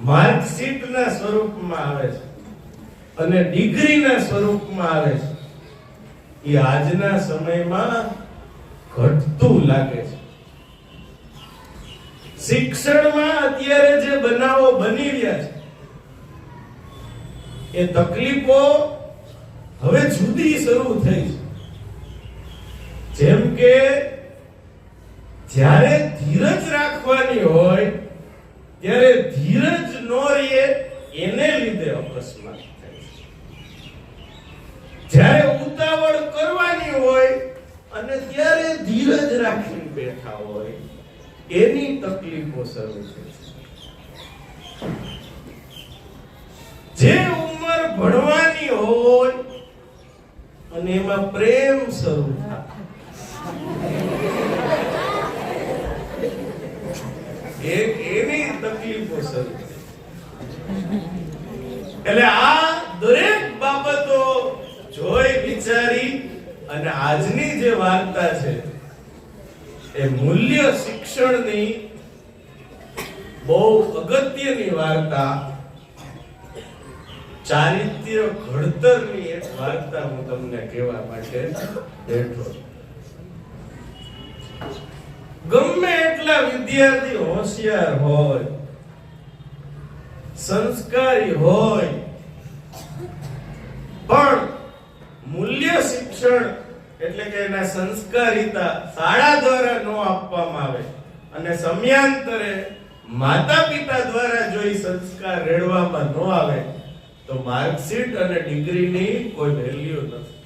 માર્કશીટના સ્વરૂપમાં આવે છે અને ડિગ્રીના સ્વરૂપમાં આવે છે, એ આજના સમયમાં ઘટતું લાગે છે. શિક્ષણમાં અત્યારે જે બનાવો બની રહ્યા છે, એ તકલીફો હવે જુદી શરૂ થઈ છે. જેમ કે જ્યારે ધીરજ રાખવાની હોય ત્યારે ધીરજ નો રહે, એને લીધે અકસ્માત થાય છે. જ્યારે ઉતાવળ કરવાની હોય અને ત્યારે ધીરજ રાખીને બેઠા હોય, એની તકલીફો શરૂ થાય છે. જે ઉંમર ભણવાની હોય અને એમાં પ્રેમ શરૂ થાય, એની તકલીફો શરૂ થાય. એટલે આ દરેક બાબતો જોઈ વિચારી અને આજની જે વાર્તા છે એ મૂલ્ય શિક્ષણની બહુ અગત્યની વાર્તા, ચારિત્ર્ય ઘડતરની એક વાર્તા હું તમને કહેવા માટે બેઠો. ગમે એટલા વિદ્યાર્થી હોશિયાર હોય, સંસ્કારી હોય, પણ મૂલ્ય શિક્ષણ એટલે કે એના સંસ્કારિતા શાળા દ્વારા ન આપવામાં આવે અને સમયાંતરે માતા પિતા દ્વારા જો એ સંસ્કાર રેડવામાં ન આવે તો માર્કશીટ અને ડિગ્રીની કોઈ વેલ્યુ નથી.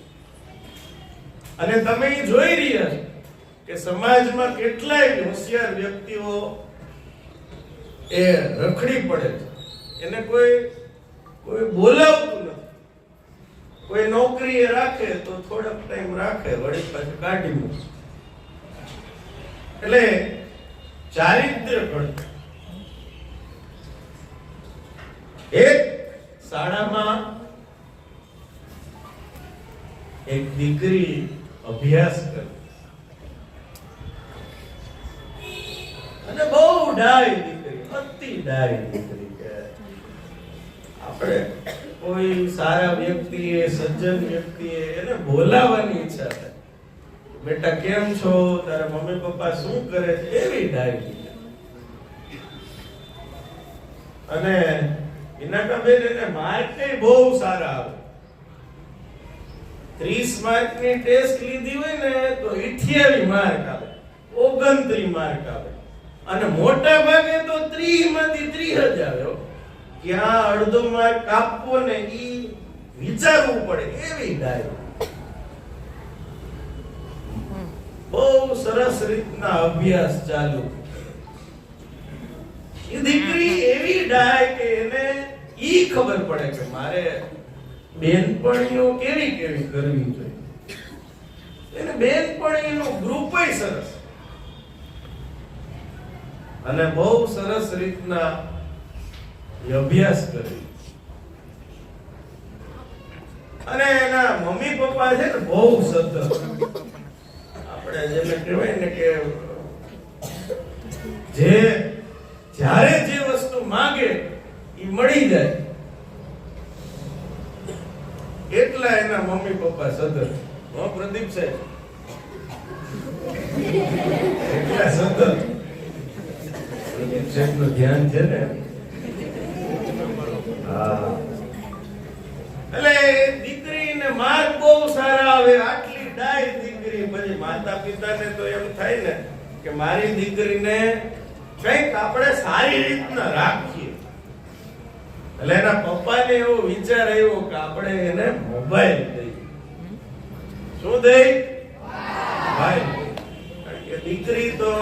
અને તમે જોઈ રહ્યા છો કે સમાજમાં કેટલાય હોશિયાર વ્યક્તિઓ એ રખડી પડે છે, એને કોઈ બોલાવતું નથી. કોઈ નોકરીએ રાખે તો થોડોક ટાઈમ રાખે, વળી પાછું કાઢી મૂકે. એટલે ચારિત્ર્ય ઘડતર. એક શાળામાં એક દીકરી અભ્યાસ કરે અને બહુ ડાય દીકરી, અતિ ડાય દીકરી. કે આપણે કોઈ સારા વ્યક્તિએ, સજ્જન વ્યક્તિએ એને બોલાવવાની ઈચ્છા થાય, બેટા કેમ છો, તારા મમ્મી પપ્પા શું કરે છે, એવી ડાય દીકરી. અને હિનાટાબેન એને માર્ક બહુ સારા આવે. 30 માર્કની ટેસ્ટ લીધી હોય ને તો 88 માર્ક આવે, 29 માર્ક આવે. અને મોટા ભાગે તો 30 માંથી 30 જ આવે. ક્યાં અડધો માર્ક કાપવો ને ઈ વિચારવું પડે, એવી ડાય. બહુ સરસ રીતના અભ્યાસ ચાલુ. એ દીકરી એવી ડાય કે એને ઈ ખબર પડે કે મારે બેનપણીઓ કેવી કેવી કરવી જોઈએ. એને બેનપણીનું ગ્રુપ સરસ અને બહુ સરસ રીતના અભ્યાસ કરી. અને એના મમ્મી પપ્પા છે ને બહુ સતત, આપણે જેને કહેવાય ને કે જે જ્યારે જે વસ્તુ માંગે એ મળી જાય, એટલા એના મમ્મી પપ્પા સતત. પ્રદીપ સાહેબ એટલા સતત. પ્રદીપ સાહેબ નું ધ્યાન છે ને. હા, એટલે દીકરીને માર્ક બહુ સારા આવે, આટલી ડાય દીકરી. પછી માતા પિતાને તો એમ થાય ને કે મારી દીકરીને કંઈક આપણે સારી રીતના રાખીએ. એટલે એના પપ્પાને એવો વિચાર આવ્યો કે આપણે એને મોબાઈલ દઈએ. શું દઈ? મોબાઈલ. કારણ કે દીકરી તો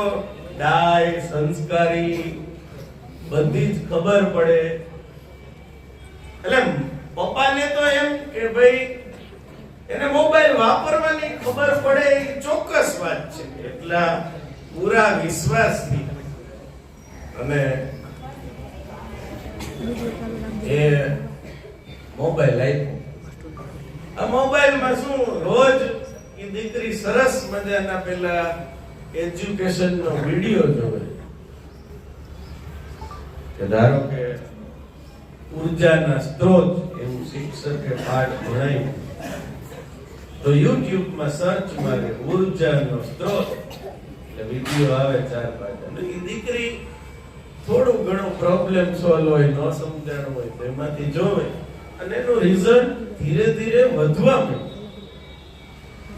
ડાય, સંસ્કારી, બધી જ ખબર પડે. એટલે પપ્પાને તો એમ કે ભાઈ એને મોબાઈલ વાપરવાની ખબર પડે, એ ચોક્કસ વાત છે. એટલા પૂરા વિશ્વાસથી અને એ મોબાઈલ આપ્યો. આ મોબાઈલમાં શું, રોજ એ દીકરી સરસ મજાના પેલા એજ્યુકેશન નો વિડિયો જોવે. કે ધારો કે ઉર્જાના સ્ત્રોત એવું શિક્ષકે પાઠ ભણાવ્યું, તો યુટ્યુબમાં સર્ચ મારે ઉર્જાનો સ્ત્રોત, એટલે વિડીયો આવે 4-5. અને એ દીકરી થોડું ઘણું પ્રોબ્લેમ સોલ્વ હોય, ન સમજાણું હોય તો એમાંથી જોવે અને એનું રિઝલ્ટ ધીરે ધીરે વધવા માંડ્યું.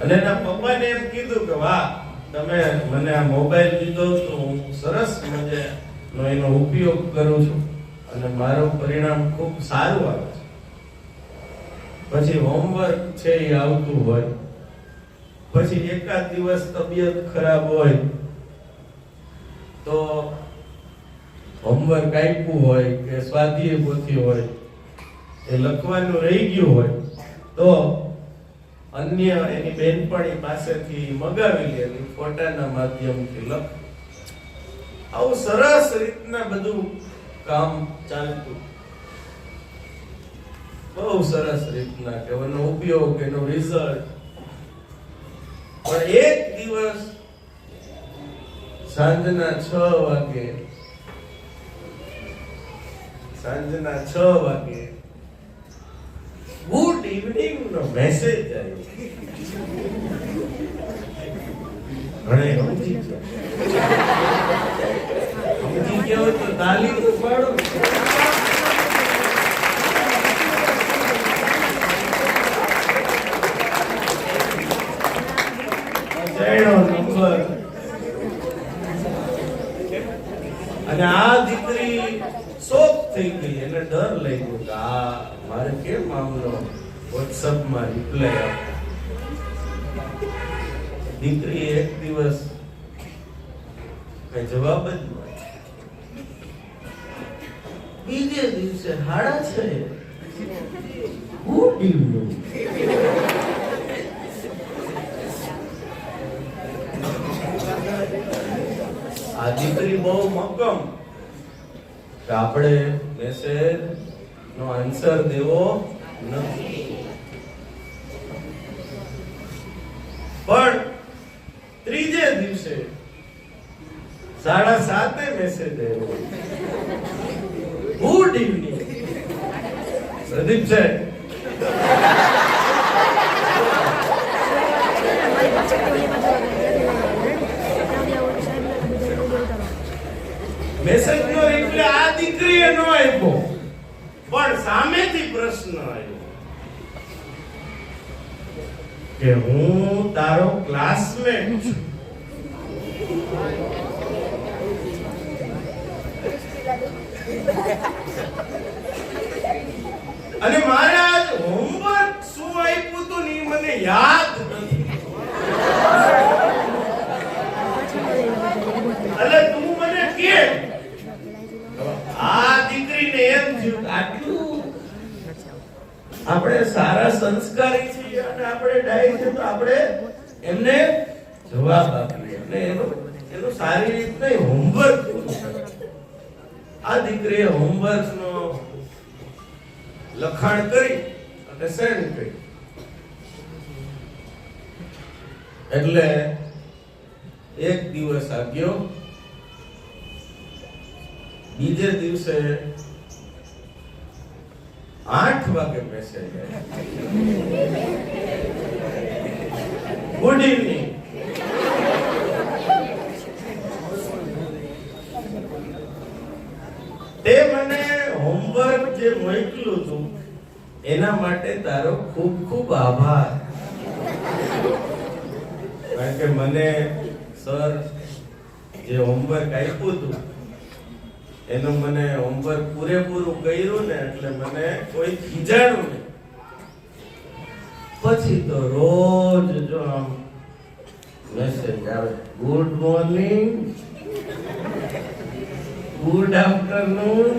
અને એના પપ્પાને એમ કીધું કે વાહ, તમે મને આ મોબાઈલ દીધો તો હું સરસ મજાનો એનો ઉપયોગ કરું છું અને મારું પરિણામ ખૂબ સારું આવે છે. પછી હોમવર્ક છે એ આવતું હોય, પછી એકાદ દિવસ તબિયત ખરાબ હોય તો હોમવર્ક આપ્યું હોય કે સ્વાધ્યાય પોથી હોય એ લખવાનું રહી ગયું હોય તો અન્ય એની બેનપણી પાસેથી મગાવી લે, ફોટાના માધ્યમથી લખ. આવું સરસ રીતના બધું કામ ચાલતું, બહુ સરસ રીતના કે એનો ઉપયોગ, એનો રિઝલ્ટ. પણ એક દિવસ સાંજના 6 વાગે ગુડ ઇવનિંગ નો મેસેજ આવ્યો. ઘણે સમજી ગયો તો તાલી પાડો. નંબર. અને આ દીકરી શોક થઈ ગઈ, એને ડર લાગ્યો કે આ મારે કેમ મામલો WhatsApp માં રિપ્લાય આપો. દીકરી એક દિવસ કઈ જવાબ જ ન આપ્યો. બીજે દિવસે 6:30 ગુડ ઇવનિંગ. આ દીકરી બહુ મક્કમ કે આપણે મેસેજ નો આન્સર દેવો નથી. પણ ત્રીજે દિવસે 7:30 મેસેજ આવ્યો, ગુડ ઇવનિંગ. પ્રદીપ સાહેબ, મેસેજ નો રિપ્લાય આ દીકરીએ નો આપ્યો, પણ સામેથી પ્રશ્ન આવ્યો કે હું તારો ક્લાસમેટ છું. અને મારે આજ હોમવર્ક શું આપ્યું તું ને મને યાદ નથી. એટલે તું મને કે. આ દીકરીને એમ થયું આટલું આપણે સારા સંસ્કારી છીએ અને આપણે ડાય છે તો આપણે એમને જવાબ આપીએ અને એનું સારી રીતે હોમવર્ક પૂરું કરે. આ દીકરીએ હોમવર્ક નો લખાણ કરી અને સેન્ડ કરી. એટલે એક દિવસ આવ્યો, બીજે દિવસે 8 વાગે મેસેજ આવ્યો, ગુડ ઇવનિંગ. તે મને હોમવર્ક જે મોકલ્યું હતું એના માટે તારો ખૂબ ખૂબ આભાર. કારણ કે મને સર જે હોમવર્ક આપ્યું હતું એનું મને હોમવર્ક પૂરેપૂરું કર્યું ને એટલે મને કોઈ ખીજાણું નહીં. પછી તો રોજ જો આમ મેસેજ આવે, ગુડ મોર્નિંગ, ગુડ આફ્ટરનૂન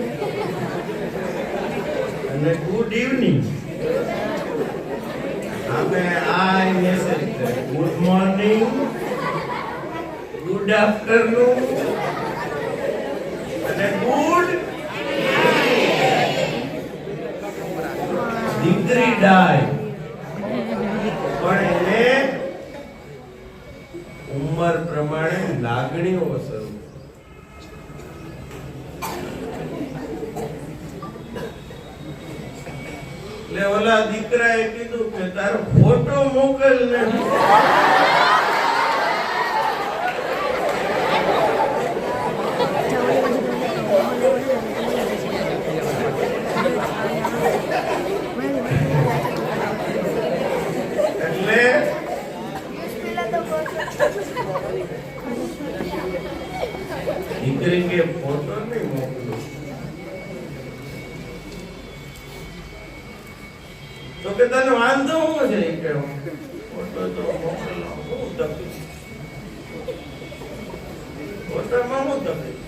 અને ગુડ ઇવનિંગ. અમે આ message good morning, good afternoon અને ગુડ દીકરી ડાય. પણ એને ઉંમર પ્રમાણે લાગણીઓ શરૂ. એટલે ઓલા દીકરાએ કીધું કે તારો ફોટો મોકલ ને. એટલે દીકરી કે ફોટો નહીં મોકલું. તો કે તને વાંધો શું છે કે ફોટો તો મોકલો. હું તકલીફ ફોટામાં હું તકલીફ.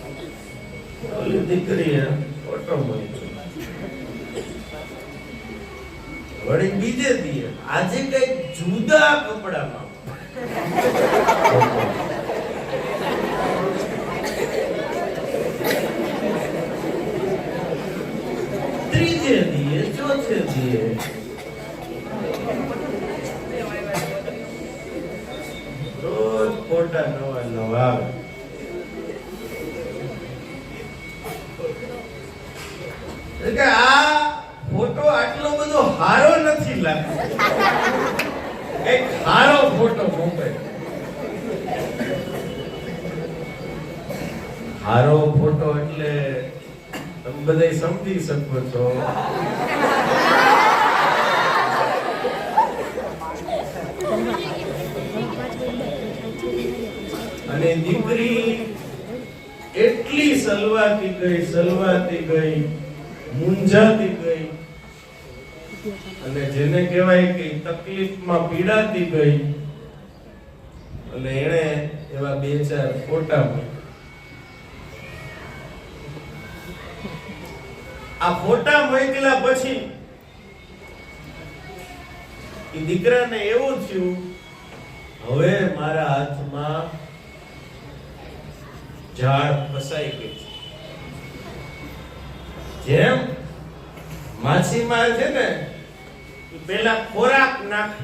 ઓલી દીકરીએ ફોટો મોકલ્યો. વળી બીજે દીએ આજે કઈ જુદા કપડામાં ત્રીજે દીએ ચોથે દીએ રોજ ફોટા નવા નવા આવે. એટલે આ ફોટો આટલો બધો હારો નથી લાગતો. એક હારો ફોટો મોકલે. હારો ફોટો એટલે તમે બધા સમજી શકો છો. અને દીકરી એટલી સલવાતી ગઈ મૂંઝાતી ગઈ અને જેને કહેવાય કે તકલીફમાં પીડાતી ગઈ. એટલે એણે એવા બે ચાર ફોટા આ ફોટા મોકલ્યા પછી એ દીકરાને એવું થયું હવે મારા હાથમાં ઝાડ ફસાઈ ગઈ છે. જેમ માછીમાર છે ને પેલા ખોરાક નાખે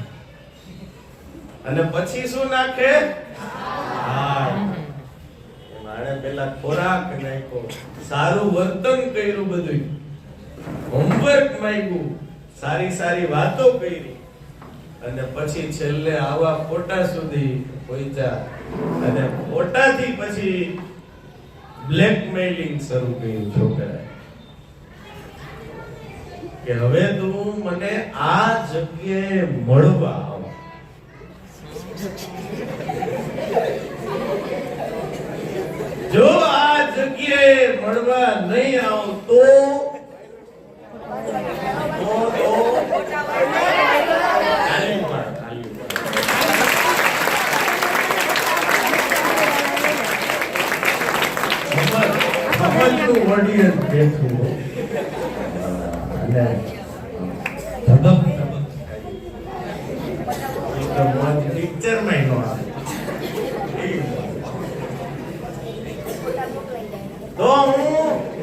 અને પછી શું નાખે? મારે પેલા ખોરાક નાખ્યો, સારું વર્તન કર્યું, બધું હોમવર્ક માંગ્યું, સારી વાતો કરી અને પછી છેલ્લે આવા ફોટા સુધી પહોંચ્યા. અને ફોટાથી પછી બ્લેકમેલિંગ શરૂ કર્યું છોકરાએ કે હવે તું મને આ જગ્યાએ મળવા આવ. જો આ જગ્યાએ મળવા નહીં આવ તો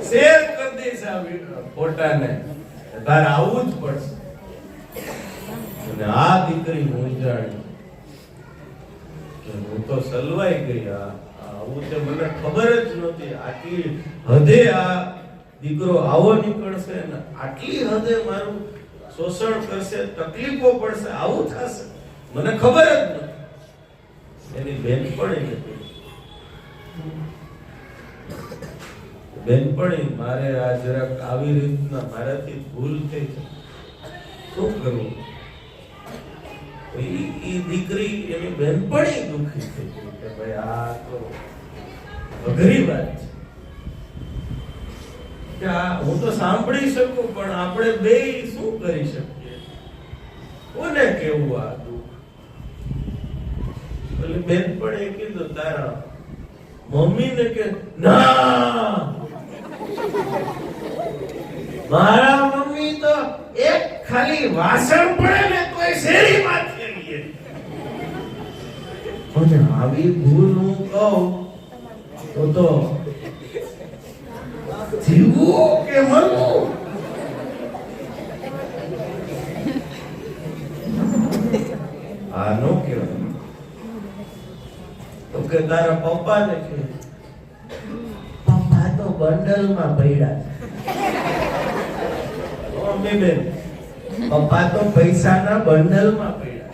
શેર કરી દઈશ આ ફોટાને, તારે આવવું જ પડશે. અને આ દીકરી મૂંઝાણી કે હું તો સલવાઈ ગઈ. આવું તે મને ખબર જ નહોતી. આટલી હદે આ દીકરો આવો નીકળશે ને આટલી હદે મારું શોષણ કરશે, તકલીફો પડશે, આવું થશે, મને ખબર જ નથી. એની બેનપણી હતી. બેનપણી, મારે આ જરાક આવી રીતના મારાથી ભૂલ થઈ છે, શું કરવું? ઈ દીકરી એની બેનપણી દુખી થઈ કે ભાઈ આ તો અઘરી વાત છે. હું તો સાંભળી શકું પણ આપણે બે શું કરી શકીએ? કોને કેવું આ દુઃખ? એટલે બેનપણીએ કીધું તારા મમ્મીને કે ના, મારા મમ્મી તો એક ખાલી વાસણ પડે ને તોય શેરીમાં ફેરીએ. અને આવી ભૂલ હું કહું તો જીવવું કે મરવું? આ નો કહેવાય. તો કે તારા પપ્પાને કે પપ્પા તો બંડલમાં પડ્યા છે. મમ્મી બેન પપ્પા તો પૈસાના બંડલમાં પડ્યા.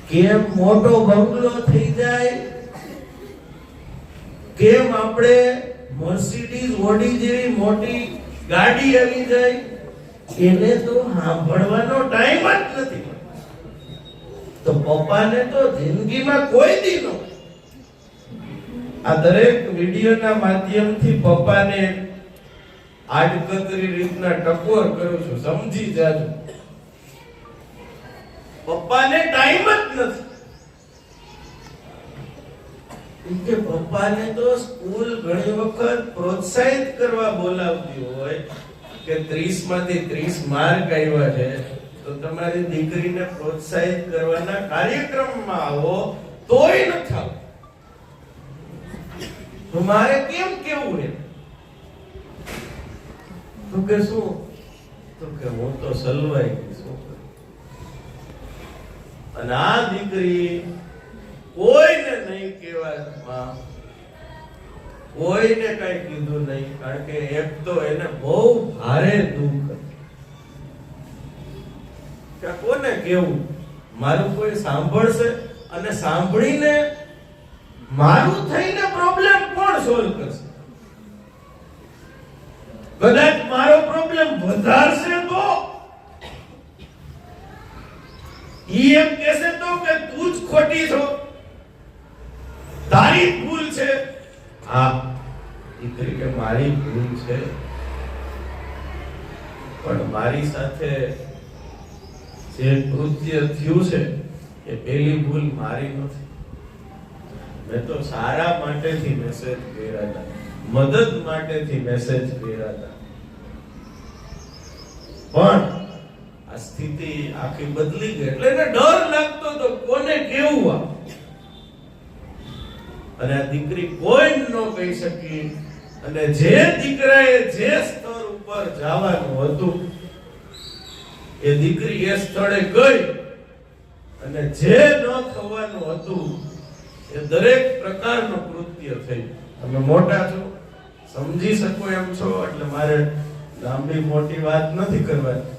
કેમ મોટો બંગલો થઈ જાય, કેમ આપણે મર્સિડીઝ ઓડી જેવી મોટી ગાડી આવી જાય, એને તો સાંભળવાનો ટાઈમ જ નથી. તો પપ્પાને તો જિંદગીમાં કોઈ દી ન. આ દરેક વિડીયોના માધ્યમથી પપ્પાને આડકતરી રીતના ટકોર કરું છું, સમજી જાજો. પપ્પાને ટાઈમ જ નથી. કે પપ્પાને તો સ્કૂલ ઘણી વખત પ્રોત્સાહિત કરવા બોલાવતી હોય કે 30 માંથી 30 માર્ક આવ્યા છે તો તમારી દીકરીને પ્રોત્સાહિત કરવાના કાર્યક્રમમાં આવો, તોય ન થાવ. તો મારે કેમ કેવું હે? તો કે શું? તો કે હું તો સલવાઈ ગઈ છું. અને આ દીકરી કોઈને નહીં કહેવા, કોઈને કઈ કીધું નહીં, કારણ કે એક તો એને બહુ ભારે દુઃખ કે કોને કેવું, મારું કોઈ સાંભળશે અને સાંભળીને મારું થઈને પ્રોબ્લેમ કોણ સોલ્વ કરશે? કદાચ મારો પ્રોબ્લેમ વધારશે તો ઈ એમ કહેશે તો કે તું જ ખોટી છો, તારી ભૂલ છે. હા, દીકરી કે મારી ભૂલ છે, પણ મારી સાથે જે કૃત્ય થયું છે એ પહેલી ભૂલ મારી નથી. મેં તો સારા માટેથી મેસેજ કર્યા હતા, મદદ માટેથી મેસેજ કર્યા હતા, પણ આ સ્થિતિ આખી બદલી ગઈ એટલે એને ડર લાગતો તો કોને કેવું. અને આ દીકરી કોઈ ન કહી શકી. અને જે દીકરાએ જે સ્તર ઉપર જવાનું હતું એ દીકરી એ સ્થળે ગઈ, અને જે ન થવાનું હતું એ દરેક પ્રકારનું કૃત્ય થયું. તમે મોટા છો, સમજી શકો એમ છો, એટલે મારે લાંબી મોટી વાત નથી કરવાની,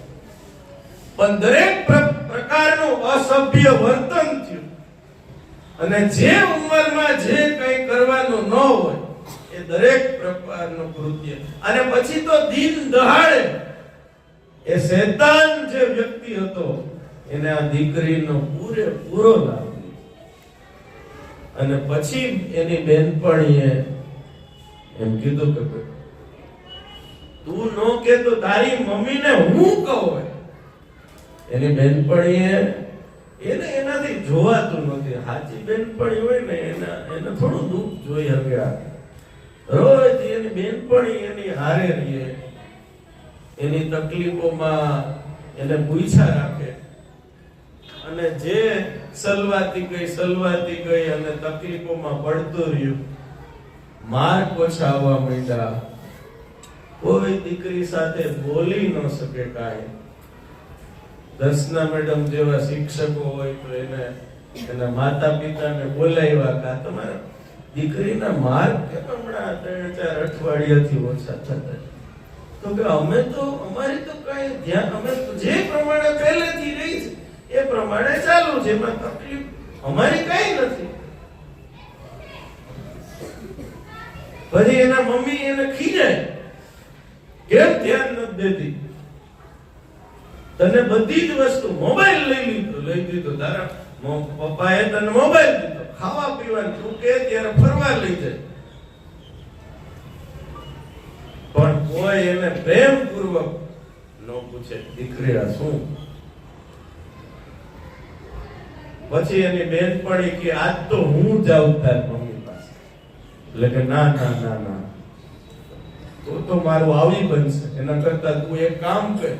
પણ દરેક પ્રકારનું અસભ્ય વર્તન થયું. અને જે ઉંમરમાં જે કંઈ કરવાનું ન હોય એ દરેક પ્રકારનું કૃત્ય. અને પછી તો દિન દહાડે એ શૈતાન જે વ્યક્તિ હતો એને આ દીકરીનો પૂરેપૂરો લાભ લીધો. અને પછી એની બેનપણીએ એમ કીધું કે તું નો કે તો તારી મમ્મીને હું કહું. એની બેનપણીએ એને એનાથી જોવાતું નથી. સાચી બેનપણી હોય ને એને થોડું દુઃખ જોઈ શકે. રોજ એની બેનપણી એની હારે રહીએ, એની તકલીફોમાં એને પૂછા રાખે, અને જે સલવાતી ગઈ અને તકલીફોમાં પડતું રહ્યું, માર્ક ઓછા આવવા માંડ્યા, કોઈ દીકરી સાથે બોલી ન શકે કાંઈ. દર્શના મેડમ જેવા શિક્ષકો હોય તો એના માતા પિતાને બોલાવ્યા કે તમારા દીકરીના માર્ક કેમ હમણાં 3-4 અઠવાડિયાથી ઓછા થતા? તો કે અમે તો અમારી તો કઈ ધ્યાન, અમે જે પ્રમાણે પહેલેથી રહી છે એ પ્રમાણે ચાલુ છે, એમાં તકલીફ અમારી કઈ નથી. પછી એના મમ્મી એને ખીજાય, કેમ ધ્યાન નથી દેતી? તને બધી જ વસ્તુ, મોબાઈલ લઈ દીધો તારા પપ્પાએ તને મોબાઈલ દીધો, ખાવા પીવાનું તું કે ત્યારે ફરવા લઈ જાય, પણ કોઈ એને પ્રેમ પૂર્વક ન પૂછે દીકરી આ શું. પછી એની બેનપણી કે આજ તો હું જાઉં તાર મમ્મી પાસે. એટલે કે ના ના ના ના, તો મારું આવી બનશે, એના કરતા તું એક કામ કર,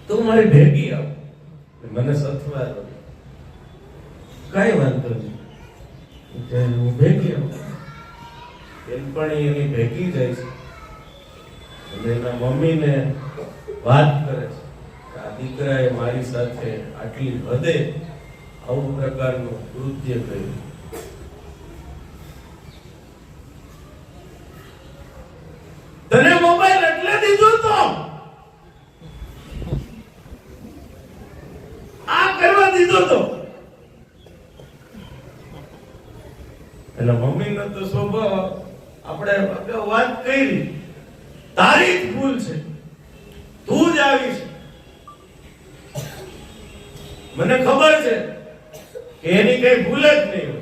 તું મારી ભેગી આવ, મને સથવા દો. કઈ વાંધો નહીં, હું ભેગી આવું. બેનપણી એની ભેગી જાય છે અને એના મમ્મીને વાત કરે છે કે આ દીકરાએ મારી સાથે આટલી હદે આવું પ્રકારનું કૃત્ય કર્યું. તને મોબાઈલ એટલે દીધો તો દીધો તો. એટલે મમ્મીનો તો સ્વભાવ આપણે અગાઉ વાત કરી, તારી જ ભૂલ છે, તું જ આવી છે. મને ખબર છે કે એની કઈ ભૂલ જ નહીં હોય.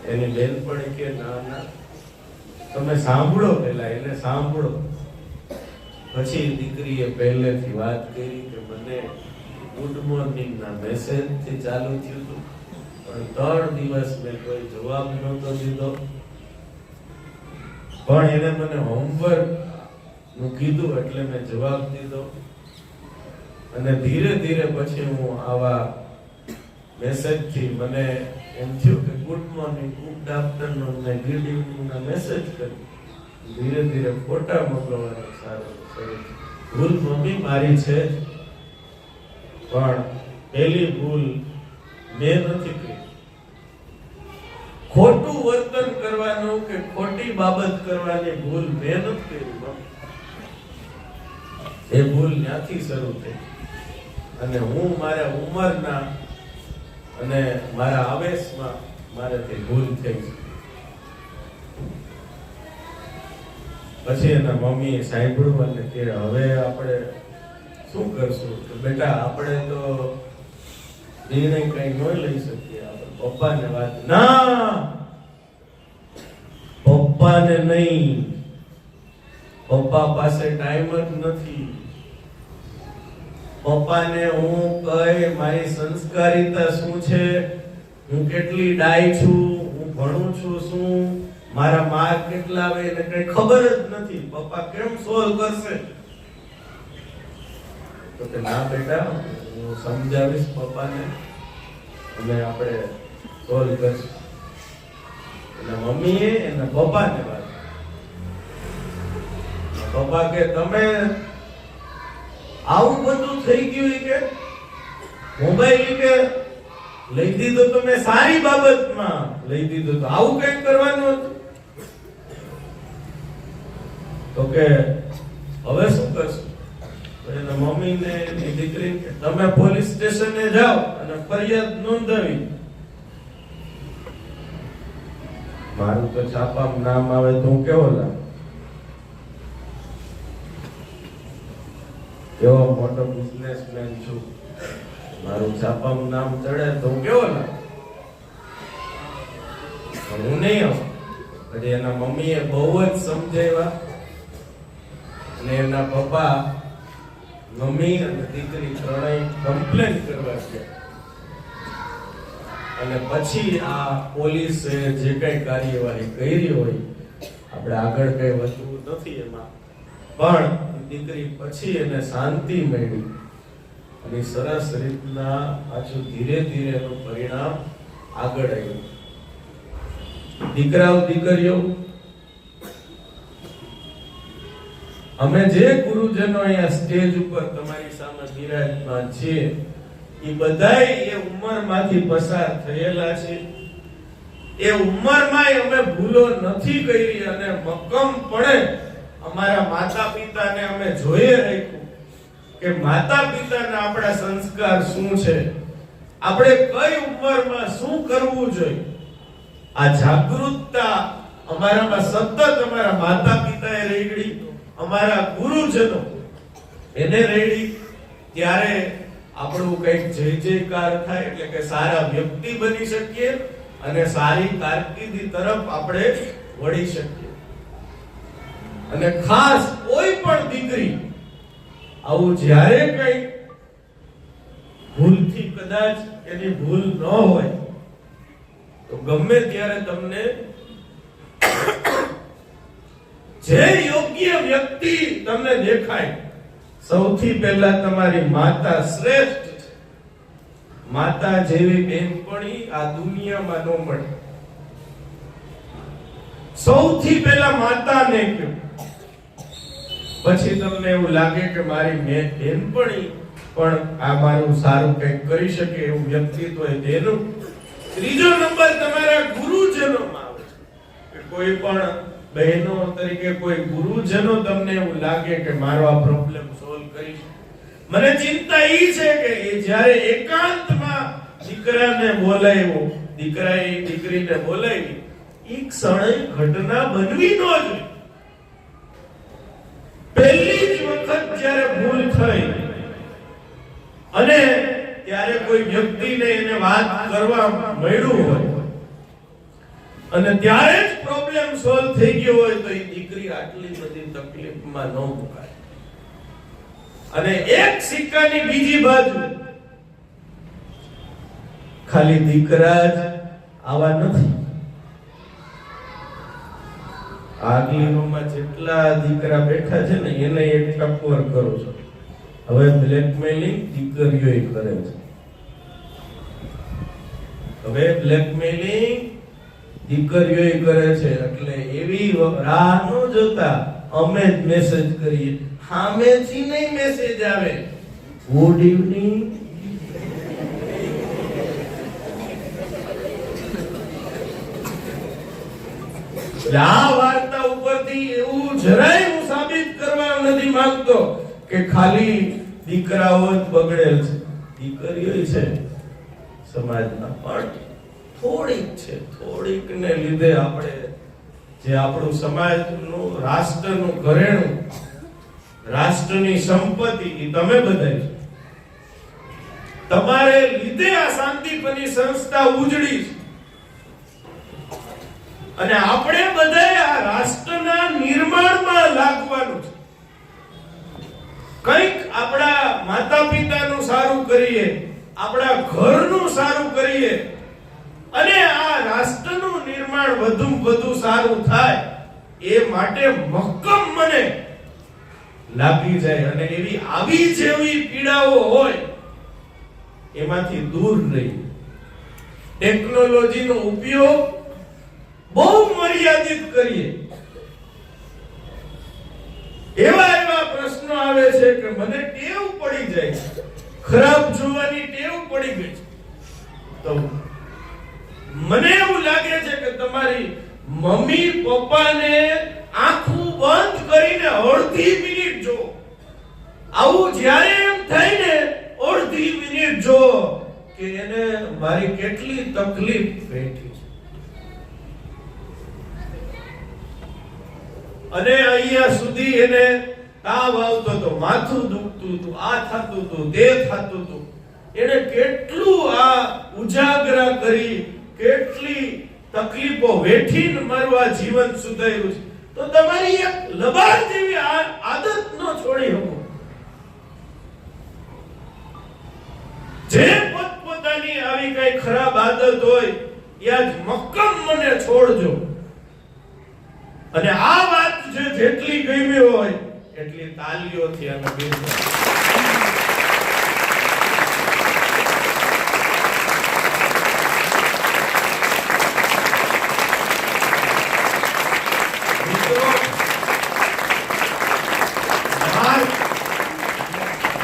એની બેનપણી કે ના ના તમે સાંભળો, પેલા એને સાંભળો. પછી દીકરીએ પહેલેથી વાત કરી કે મને ગુડ મોર્નિંગ ના મેસેજ થી ચાલુ થયું હતું, પણ 3 દિવસ મેં કોઈ જવાબ નહોતો દીધો. પણ એને મને હોમવર્ક નું કીધું એટલે મેં જવાબ દીધો. અને ધીરે ધીરે પછી હું આવા મેસેજ થી મને એમ થયું કે ગુડ મોર્નિંગ, ગુડ આફ્ટરનૂન ને ગુડ ઇવનિંગ ના મેસેજ કરી. ધીરે ધીરે ફોટા મોકલવાનું સારું. ભૂલ મમ્મી મારી છે, પણ પહેલી ભૂલ મેં નથી કરી. ખોટું વર્તન કરવાનું કે ખોટી બાબત કરવાની ભૂલ મેં નથી કરી. એ ભૂલ ત્યાંથી શરૂ થઈ. અને હું મારા ઉંમરના અને મારા આવેશમાં મારાથી ભૂલ થઈ. પછી એના મમ્મીએ સાંભળ્યું અને કે હવે આપણે શું કરશું? તો બેટા આપણે તો નિર્ણય કઈ ન લઈ શકીએ. આપણે પપ્પાને વાત ના, પપ્પાને નહીં, પપ્પા પાસે ટાઈમ જ નથી. પપ્પાને હું કઈ મારી સંસ્કારિતા શું છે, હું કેટલી ડાય છું, હું ભણું છું શું, મારા માર્ક કેટલા આવે એને કઈ ખબર જ નથી. પપ્પા કેમ સોલ્વ કરશે? તો કે ના બેટા હું સમજાવીશ પપ્પાને અને આપણે સોલ્વ કરશું. એના મમ્મીએ એના પપ્પાને વાત. પપ્પા કે તમે આવું બધું થઈ ગયું કે મોબાઈલ કે લઈ દીધો તો મેં સારી બાબતમાં લઈ દીધો, તો આવું કઈ કરવાનું હતું? તો કે હવે શું કરશું? તો એના મમ્મીને એની દીકરી કે તમે પોલીસ સ્ટેશને જાઓ અને ફરિયાદ નોંધાવી. મારું તો છાપામાં નામ આવે તો હું કેવો લાગે? કેવો મોટો બિઝનેસમેન છું, મારું છાપામાં નામ ચડે તો હું કેવો લાગે? હું નહીં આવું. પછી એના મમ્મીએ બહુ જ સમજાવ્યા અને એના પપ્પા મમ્મી અને દીકરી ત્રણેય કમ્પ્લેન કરવા ગયા. અને પછી આ પોલીસે જે કઈ કાર્યવાહી કરી હોય, આપણે આગળ કઈ વધવું નથી એમાં, પણ દીકરી પછી એને શાંતિ મળી અને સરસ રીતના પાછું ધીરે ધીરે એનું પરિણામ આગળ આવ્યું. દીકરાઓ દીકરીઓ, અમે જે ગુરુજનો અહીંયા સ્ટેજ ઉપર તમારી સામે બિરાજમાન છીએ, એ બધાય એ ઉંમરમાંથી પસાર થયેલા છે. એ ઉંમરમાં અમે ભૂલો નથી કરી અને મક્કમપણે અમારા માતા પિતાને અમે જોઈએ રાખ્યું કે માતા પિતાના આપણા સંસ્કાર શું છે, આપણે કઈ ઉંમરમાં શું કરવું જોઈએ. આ જાગૃતતા અમારામાં સતત અમારા માતા પિતાએ રેડી, અમારા ગુરુજનો એને રેડી, ત્યારે આપણું કઈક જય જયકાર થાય. એટલે કે સારા વ્યક્તિ બની શકીએ અને સારી કારકિર્દી તરફ આપણે વળી શકીએ. અને ખાસ કોઈ પણ દીકરી આવું જ્યારે કઈ ભૂલથી કદાચ એની ભૂલ ન હોય તો ગમે ત્યારે તમને જે યોગ્ય વ્યક્તિ તમને દેખાય, સૌથી પહેલા તમારી માતા શ્રેષ્ઠ છે. માતા જેવી બેનપણી આ દુનિયામાં ન મળે. સૌથી પહેલા માતાને કહો, પછી તમને એવું લાગે કે મારી બેનપણી પણ આ મારું સારું કંઈક કરી શકે એવું વ્યક્તિત્વ તેનું. ત્રીજો નંબર તમારા ગુરુજનોમાં આવે છે. કોઈ પણ બહેનો તરીકે કોઈ ગુરુજનો તમને એવું લાગે કે મારો આ પ્રોબ્લેમ સોલ્વ કરી શકે, મને ચિંતા ઈ છે કે એ જ્યારે એકાંતમાં દીકરાને બોલાવ્યો, દીકરાએ દીકરીને બોલાવી, ઈ ક્ષણે ઘટના બનવી ન જોઈએ. પહેલી જ વખત જ્યારે ભૂલ થઈ અને ત્યારે કોઈ વ્યક્તિને એને વાત કરવા મળ્યું હોય અને ત્યારે જ પ્રોબ્લેમ સોલ્વ થઈ ગયો હોય તો એ દીકરી આટલી બધી તકલીફમાં ન મુકાય. અને એક સિક્કાની બીજી બાજુ ખાલી દીકરા જ આવા નથી. આગલી રૂમમાં જેટલા દીકરા બેઠા છે ને એને એક ટકોર કરો છો. હવે બ્લેકમેલિંગ દીકરીઓ કરે છે. હવે બ્લેકમેલિંગ દીકરીઓ કરે છે. એટલે એવી રાહ ન જોતા અમે જ મેસેજ કરીએ, સામેથી નહીં મેસેજ આવે, ગુડ ઇવનિંગ. આ વાર્તા ઉપરથી એવું જરાય હું સાબિત કરવા નથી માંગતો કે ખાલી દીકરાઓ જ બગડેલ છે. દીકરીઓ છે સમાજના, પણ થોડીક છે. થોડીક ને લીધે આપણે જે આપણું સમાજનું, રાષ્ટ્રનું ઘરેણું, રાષ્ટ્રની સંપત્તિ એ તમે બધાય છો. તમારે લીધે આ શાંતિપની સંસ્થા ઉજળી છે. અને આપણે બધાય આ રાષ્ટ્રના નિર્માણમાં લાગવાનું છે. કંઈક આપણા માતા પિતાનું સારું કરીએ, આપણા ઘરનું સારું કરીએ અને આ રાષ્ટ્રનું નિર્માણ વધુ સારું થાય એ માટે મક્કમ મને લાગી જાય અને એવી આવી જેવી પીડાઓ હોય એમાંથી દૂર રહી. ટેકનોલોજીનો ઉપયોગ બહુ મર્યાદિત કરીએ. એવા પ્રશ્નો આવે છે કે મને ટેવ પડી જાય, ખરાબ જોવાની ટેવ પડી ગઈ છે. તો મને એવું લાગે છે કે તમારી મમ્મી પપ્પાને આંખું બંધ કરીને અડધી મિનિટ જો. આવું જ્યારે એમ થાય ને અડધી મિનિટ જો કે એને મારી કેટલી તકલીફ બેઠી છે. અને અહીંયા સુધી એને તાવ આવતો તો, માથું દુખતું હતું, આ થતું હતું, તે થતું હતું. એને કેટલું આ ઉજાગરા કરી, કેટલી તકલીફો વેઠીને મારું આ જીવન સુધાર્યું છે. તો તમારી એક લબાડ જેવી આદત ન છોડી શકો. જે પોતપોતાની આવી કઈ ખરાબ આદત હોય એ આજ મક્કમ મને છોડજો. અને આ વાત જેટલી ગમી હોય એટલી તાલીઓથી અમે બેસો.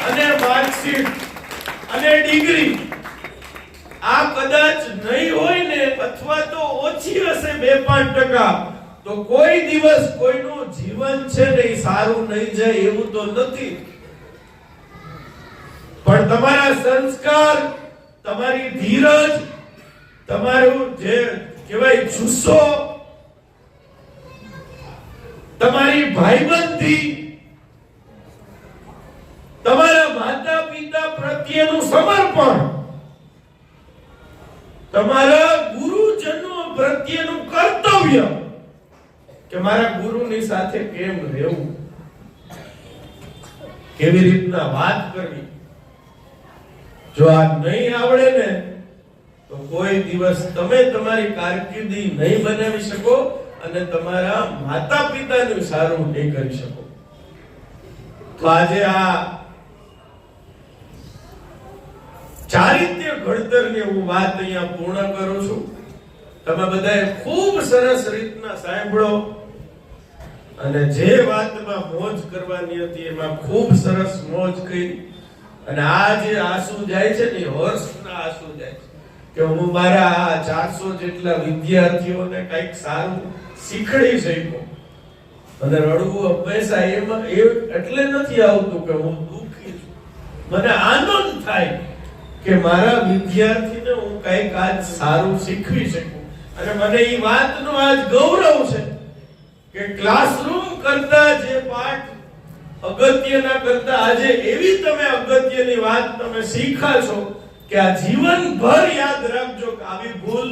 અને માર્કશીટ અને ડિગ્રી આ કદાચ નહીં હોય ને, અથવા તો ઓછી હશે 2-5%, તો કોઈ દિવસ કોઈનું જીવન છે ને સારું નહીં જાય એવું તો નથી. પણ તમારા સંસ્કાર, તમારી ધીરજ, તમારું જે કહેવાય જુસ્સો, તમારી ભાઈબંધી, તમારા માતા પિતા પ્રત્યેનું સમર્પણ, તમારા ગુરુજનો પ્રત્યેનું કર્તવ્ય કે મારા ગુરુની સાથે કેમ રહેવું, કેવી રીતના વાત કરવી, જો આ નહીં આવડે ને તો કોઈ દિવસ તમે તમારી કારકિર્દી નહીં બનાવી શકો અને તમારા માતા પિતાનું સારું નહીં કરી શકો. તો આજે આ ચારિત્ર્ય ઘડતરની હું વાત અહીંયા પૂર્ણ કરું છું. તમે બધાએ ખૂબ સરસ રીતના સાંભળો અને જે વાતમાં મોજ કરવાની હતી એમાં ખૂબ સરસ મોજ કરી. અને આ જે આંસુ જાય છે ને, હર્ષના આંસુ જાય છે કે હું મારા 400 જેટલા વિદ્યાર્થીઓને કંઈક સારું શીખડી શક્યો. અને રડવું હંમેશા એમાં એટલે નથી આવતું કે હું દુઃખી છું, મને આનંદ થાય કે મારા વિદ્યાર્થીને હું કંઈક આજ સારું શીખવી શકું. અને મને એ વાતનો આજ ગૌરવ છે કે ક્લાસરૂમ કરતા જે પાઠ અગત્યના કરતા આજે એવી તમે અગત્યની વાત તમે શીખા છો કે આ જીવનભર યાદ રાખજો કે આવી ભૂલ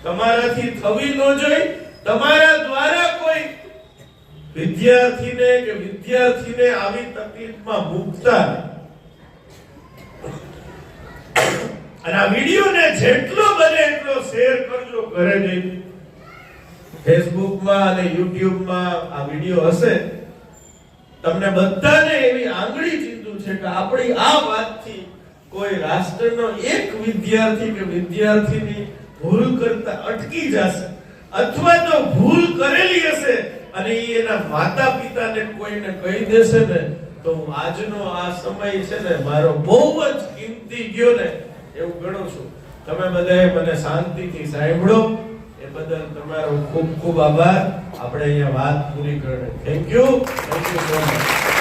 તમારાથી થવી ન જોઈએ. તમારા દ્વારા કોઈ વિદ્યાર્થીને કે વિદ્યાર્થીને આવી તકલીફમાં મૂકતા નહીં. અને આ વિડિયોને જેટલો બને એટલો શેર કરજો. ઘરે જઈને ફેસબુકમાં અને યુટ્યુબમાં આ વિડિયો હશે. તમને બધાને એવી આંગળી ચીંધું છે કે આપણી આ વાતથી કોઈ રાષ્ટ્રનો એક વિદ્યાર્થી કે વિદ્યાર્થીની ભૂલ કરતા અટકી જશે, અથવા તો ભૂલ કરેલી હશે અને એના માતા પિતાને કોઈને કહી દેશે ને, તો આજનો આ સમય છે ને મારો બહુ જ કિંમતી ગયો ને એવું ગણું છું. તમે બધાએ મને શાંતિથી સાંભળો એ બદલ તમારો ખૂબ ખૂબ આભાર. આપણે અહીંયા વાત પૂરી કરી. Thank you so much.